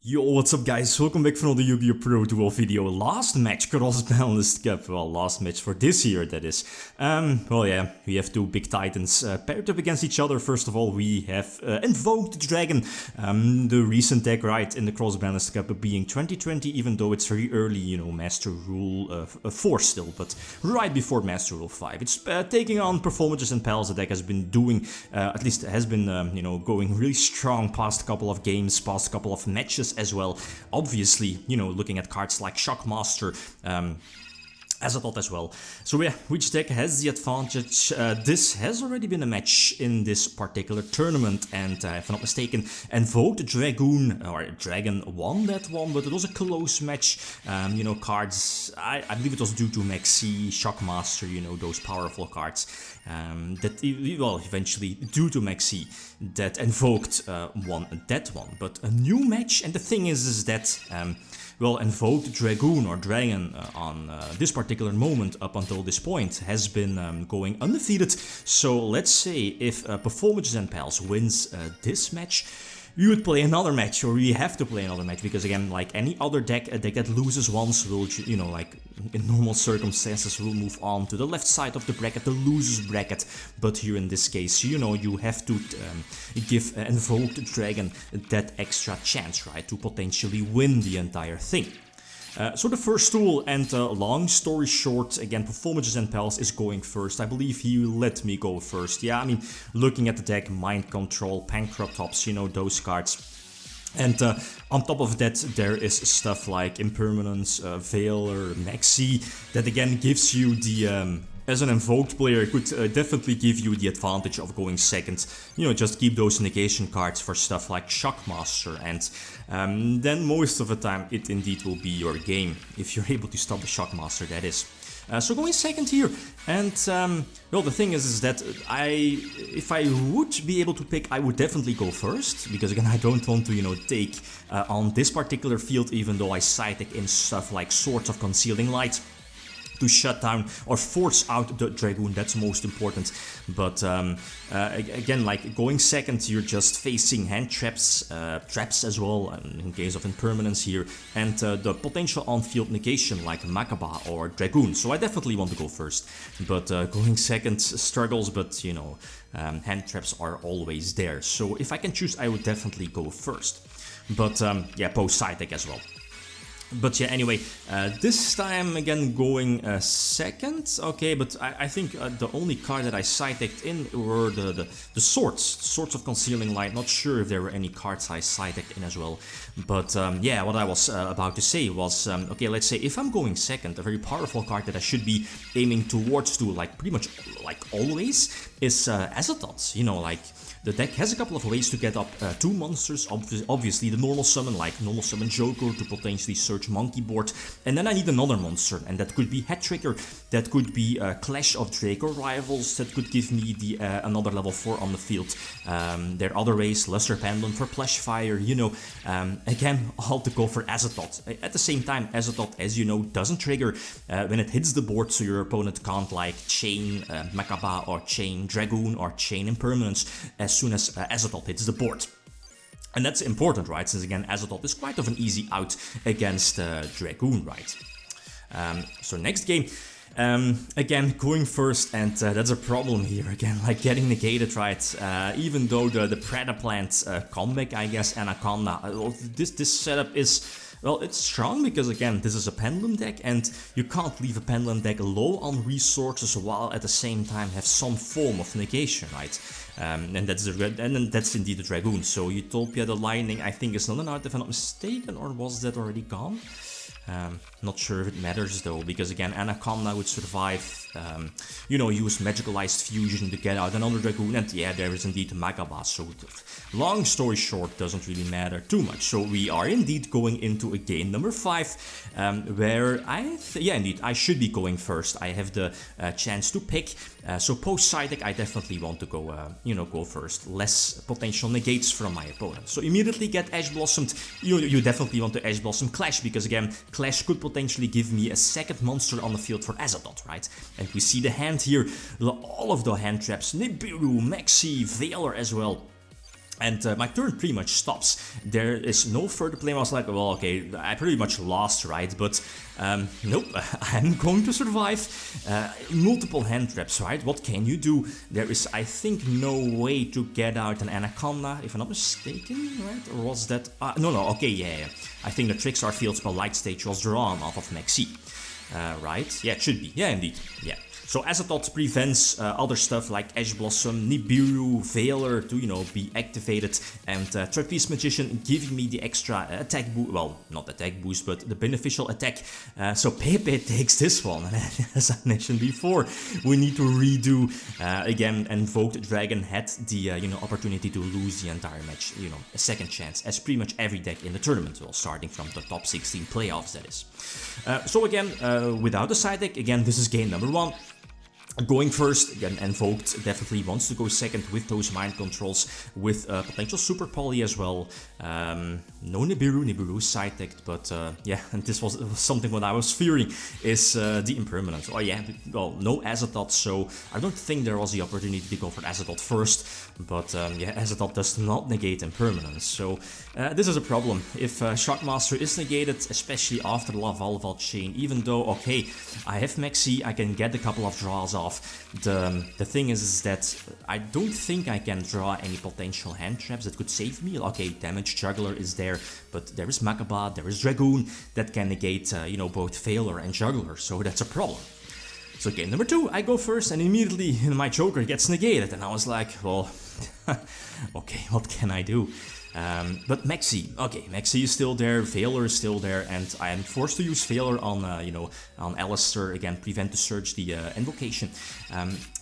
Yo, what's up guys, welcome back for another Yu-Gi-Oh! Pro Duel video. Last match, Cross-Banlist Cup, well, last match for this year, that is. Well yeah, we have two big titans paired up against each other. First of all, we have Invoked Dragun, the recent deck, right, in the Cross-Banlist Cup being 2020, even though it's very early, you know, Master Rule 4 still, but right before Master Rule 5. It's taking on Performages and Pals. The deck has been doing, at least has been, you know, going really strong past couple of games, past couple of matches as well. Obviously, you know, looking at cards like Shockmaster, as I thought as well. So yeah, which deck has the advantage? This has already been a match in this particular tournament, and if I'm not mistaken, Invoked Dragun, or Dragon won that one, but it was a close match. You know, cards, I believe it was due to Maxi, Shockmaster, you know, those powerful cards. That, well, eventually, due to Maxi, that Invoked won that one. But a new match, and the thing is that well, Invoked Dragun or Dragon on this particular moment up until this point has been going undefeated. So let's say if Performages and Pals wins this match, we would play another match, or we have to play another match, because again, like any other deck, a deck that loses once will, you know, like in normal circumstances, will move on to the left side of the bracket, the losers bracket. But here in this case, you know, you have to give Invoked Dragon that extra chance, right, to potentially win the entire thing. So the first tool, and long story short, again, Performages and Pals is going first. I believe he let me go first. Yeah, I mean, looking at the deck, Mind Control, Pankratops, you know, those cards. And on top of that, there is stuff like Impermanence, Veil, or Maxi, that again gives you the... as an Invoked player, it could definitely give you the advantage of going second. You know, just keep those negation cards for stuff like Shockmaster, and then most of the time it indeed will be your game, if you're able to stop the Shockmaster, that is. So going second here, and well, the thing is that if I would be able to pick, I would definitely go first, because again, I don't want to, you know, take on this particular field, even though I side deck in stuff like Swords of Concealing Light to shut down or force out the Dragoon. That's most important. But again, like going second, you're just facing hand traps, traps as well, in case of Impermanence here, and the potential on-field negation like Makaba or Dragoon. So I definitely want to go first. But going second struggles, but you know, hand traps are always there. So if I can choose, I would definitely go first. But yeah, post side deck as well. But yeah, anyway, this time again going second. Okay, but I think the only card that I side-decked in were the Swords of Concealing Light. Not sure if there were any cards I side-decked in as well. But yeah, what I was about to say was, okay, let's say if I'm going second, a very powerful card that I should be aiming towards to, like pretty much like always, is Azathoth. You know, like... the deck has a couple of ways to get up two monsters, obviously the normal summon, like normal summon Joker to potentially search Monkey Board, and then I need another monster, and that could be Head Trigger, that could be Clash of Draco Rivals, that could give me the another level 4 on the field. There are other ways, Luster Pendulum for Flash Fire, you know, again, all to go for Azathoth. At the same time, Azathoth, as you know, doesn't trigger when it hits the board, so your opponent can't like chain Makaba or chain Dragoon or chain Impermanence as soon as Azathoth hits the board. And that's important, right, since again Azathoth is quite of an easy out against Dragoon, right? So next game, again going first, and that's a problem here, again, like getting negated, right? Even though the Predaplant comeback, I guess, Anaconda, this setup is... well, it's strong because, again, this is a Pendulum deck, and you can't leave a Pendulum deck low on resources while at the same time have some form of negation, right? And that's indeed the Dragoon. So Utopia, the Lightning, I think is not an art if I'm not mistaken, or was that already gone? Not sure if it matters though, because again, Anaconda would survive, you know, use Magicalized Fusion to get out another Dragoon, and yeah, there is indeed Makaba, so long story short, doesn't really matter too much. So we are indeed going into a game number 5, where yeah, indeed, I should be going first. I have the chance to pick, so post side deck, I definitely want to go, you know, go first. Less potential negates from my opponent. So immediately get Ash Blossomed. You definitely want to Ash Blossom Clash, because again, Clash could potentially give me a second monster on the field for Azathoth, right? And we see the hand here, all of the hand traps, Nibiru, Maxi, Veiler as well. And my turn pretty much stops. There is no further play. I was like, well, okay, I pretty much lost, right? But nope, I'm going to survive. Multiple hand traps, right? What can you do? There is, I think, no way to get out an Anaconda, if I'm not mistaken, right? Or was that... no, okay, yeah. I think the Trickstar Field Spell Light Stage was drawn off of Maxi. Right? Yeah, it should be. Yeah, indeed. Yeah. So Azathoth prevents other stuff like Ash Blossom, Nibiru, Veiler to, you know, be activated, and Trapeze Magician giving me the extra attack boost, well, not attack boost, but the beneficial attack. So Pepe takes this one, and as I mentioned before, we need to redo, again, Invoked Dragun had the, you know, opportunity to lose the entire match, you know, a second chance, as pretty much every deck in the tournament, well, starting from the top 16 playoffs, that is. So again, without a side deck, again, this is game number 1. Going first, again, Invoked definitely wants to go second with those mind controls, with potential Super Poly as well. No Nibiru side decked, but yeah, and this was something what I was fearing, is the Impermanence. Oh yeah, well, no Azathoth, so I don't think there was the opportunity to go for Azathoth first, but yeah, Azathoth does not negate Impermanence, so this is a problem. If Shockmaster is negated, especially after the Laval chain, even though, okay, I have Maxi, I can get a couple of draws off. The thing is that I don't think I can draw any potential hand traps that could save me. Okay, Damage Juggler is there, but there is Makaba, there is Dragun that can negate, you know, both Veiler and Juggler, so that's a problem. So game number 2, I go first, and immediately my Joker gets negated, and I was like, well, okay, what can I do? But Maxi, okay, Maxi is still there, Veiler is still there, and I am forced to use Veiler on, you know, on Alistair, again, prevent the surge, the invocation.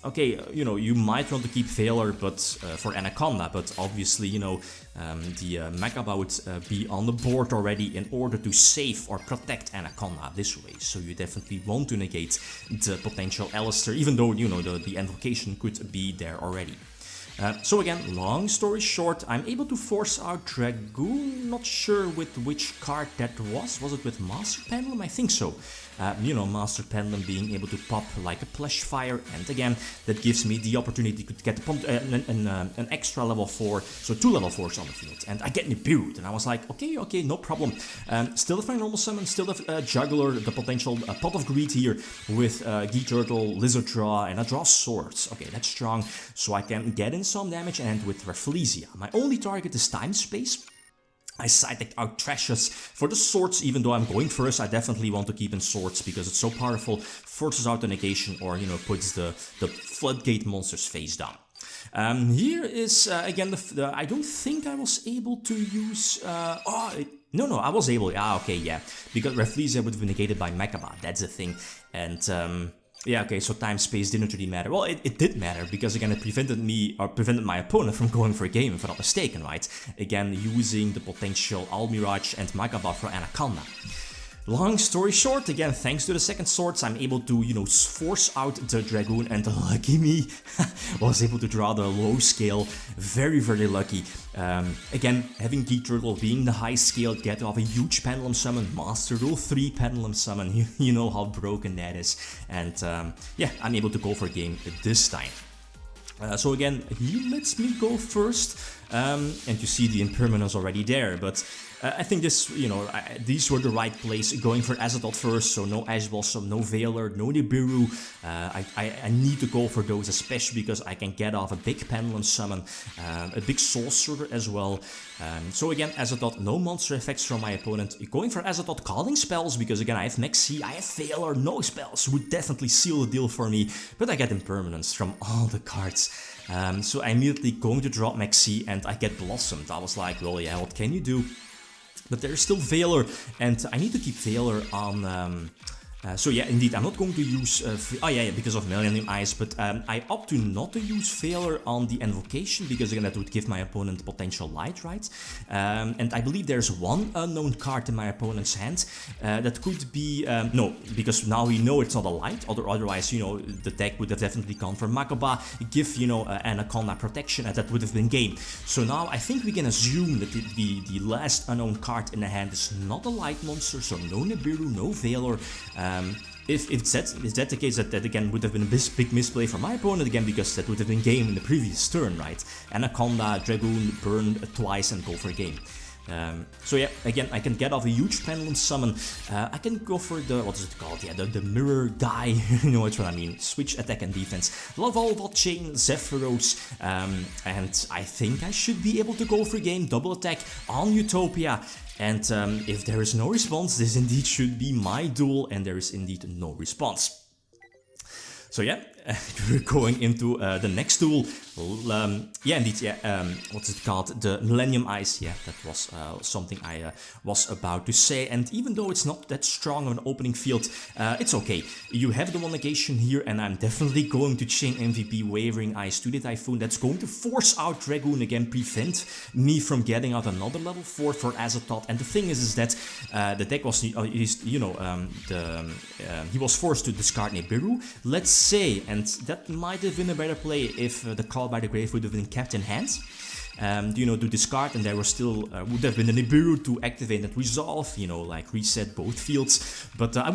Okay, you know, you might want to keep Veiler, but for Anaconda, but obviously, you know, the Makaba would be on the board already in order to save or protect Anaconda this way, so you definitely want to negate the potential Alistair, even though, you know, the invocation could be there already. So again, long story short, I'm able to force out Dragun, not sure with which card that was it with Master Pendulum? I think so. You know, Master Pendulum being able to pop like a Plush Fire, and again, that gives me the opportunity to get an extra level 4, so 2 level 4s on the field, and I get Nibiru, and I was like, okay, no problem. Still have my normal summon, still have Juggler, the potential Pot of Greed here with Geek Turtle, Lizard Draw, and I draw Swords. Okay, that's strong, so I can get in some damage, and with Rafflesia, my only target is Time Space. I side-decked out Trashes for the Swords, even though I'm going first, I definitely want to keep in Swords because it's so powerful, forces out the negation, or, you know, puts the Floodgate monsters face down. Here is, again, I don't think I was able to use, no, I was able, okay, yeah, because Rafflesia would have been negated by Makaba, that's the thing, and, yeah, okay, so time space didn't really matter. Well, it did matter, because again, it prevented my opponent from going for a game, if I'm not mistaken, right? Again, using the potential Almirage and Makaba for Anaconda. Long story short, again, thanks to the second Swords, I'm able to, you know, force out the Dragun, and lucky me, was able to draw the low scale, very lucky. Again, having Geek Turtle being the high scale, get off a huge Pendulum Summon, Master Rule 3 Pendulum Summon, you know how broken that is, and yeah, I'm able to go for a game this time. So again, he lets me go first, and you see the Impermanence already there, but I think this, you know, these were the right plays, going for Azathoth first, so no Ash Blossom, no Veiler, no Nibiru. I need to go for those, especially because I can get off a big Pendulum Summon, a big Soul Sorter as well. So again, Azathoth, no monster effects from my opponent. Going for Azathoth, calling spells, because again, I have Maxi, I have Veiler, no spells, would definitely seal the deal for me, but I get Impermanence from all the cards. So I'm immediately going to drop Maxi, and I get Blossomed. I was like, well, yeah, what can you do? But there's still Veiler, and I need to keep Veiler on... so yeah, indeed, I'm not going to use... oh yeah, because of Millennium Eyes, but I opt to not to use Veiler on the Invocation, because again, that would give my opponent potential light, right? And I believe there's one unknown card in my opponent's hand that could be... no, because now we know it's not a light, otherwise, you know, the deck would have definitely gone for Makaba, give, you know, Anaconda protection, and that would have been game. So now I think we can assume that the last unknown card in the hand is not a light monster, so no Nibiru, no Veiler. Is that the case, that again would have been a big misplay for my opponent again, because that would have been game in the previous turn, right? Anaconda, Dragun, burn twice and go for a game. So yeah, again, I can get off a huge pendulum summon. I can go for the, what is it called? Yeah, the mirror guy, you know what I mean. Switch attack and defense. Love all that chain, Zephyros, and I think I should be able to go for a game, double attack on Utopia. And if there is no response, this indeed should be my duel, and there is indeed no response. So yeah, we're going into the next duel. Yeah, indeed, yeah, what's it called? The Millennium Ice, yeah, that was something I was about to say. And even though it's not that strong of an opening field, it's okay. You have the one negation here, and I'm definitely going to chain MVP Wavering Ice to the Typhoon. That's going to force out Dragun again, prevent me from getting out another level 4 for Azathoth. And the thing is that the deck was, he was forced to discard Nibiru. Let's say, and that might have been a better play if the Call by the Grave would have been kept in hand. You know, to discard, and there was still would have been a Nibiru to activate and resolve, you know, like reset both fields. But I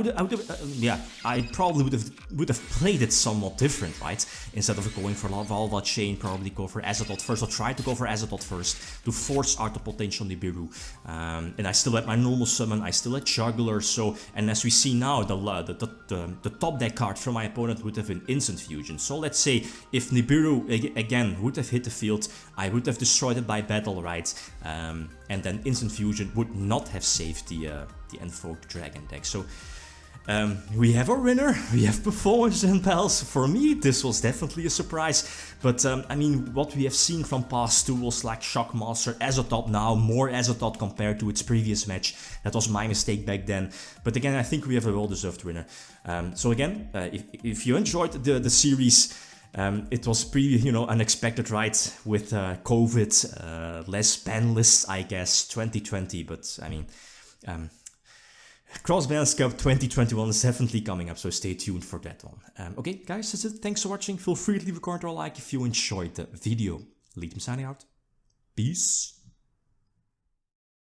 probably would have played it somewhat different, right? Instead of going for Valva Chain, probably go for Azathoth first, or try to go for Azathoth first to force out the potential Nibiru. And I still had my normal summon, I still had Juggler, so, and as we see now, the top deck card from my opponent would have been Instant Fusion. So let's say if Nibiru again would have hit the field, I would have destroyed it by battle, right? And then Instant Fusion would not have saved the Invoked Dragon deck. So we have our winner, we have Performages and Pals. For me, this was definitely a surprise. But I mean, what we have seen from past duels like Shockmaster, Azathoth now, more Azathoth compared to its previous match. That was my mistake back then. But again, I think we have a well-deserved winner. So again, if you enjoyed the series, it was pretty, you know, unexpected, right? With COVID, less ban lists, I guess, 2020. But I mean, Cross-Banlist Cup 2021 is definitely coming up, so stay tuned for that one. Okay, guys, that's it. Thanks for watching. Feel free to leave a comment or a like if you enjoyed the video. Lithium signing out. Peace.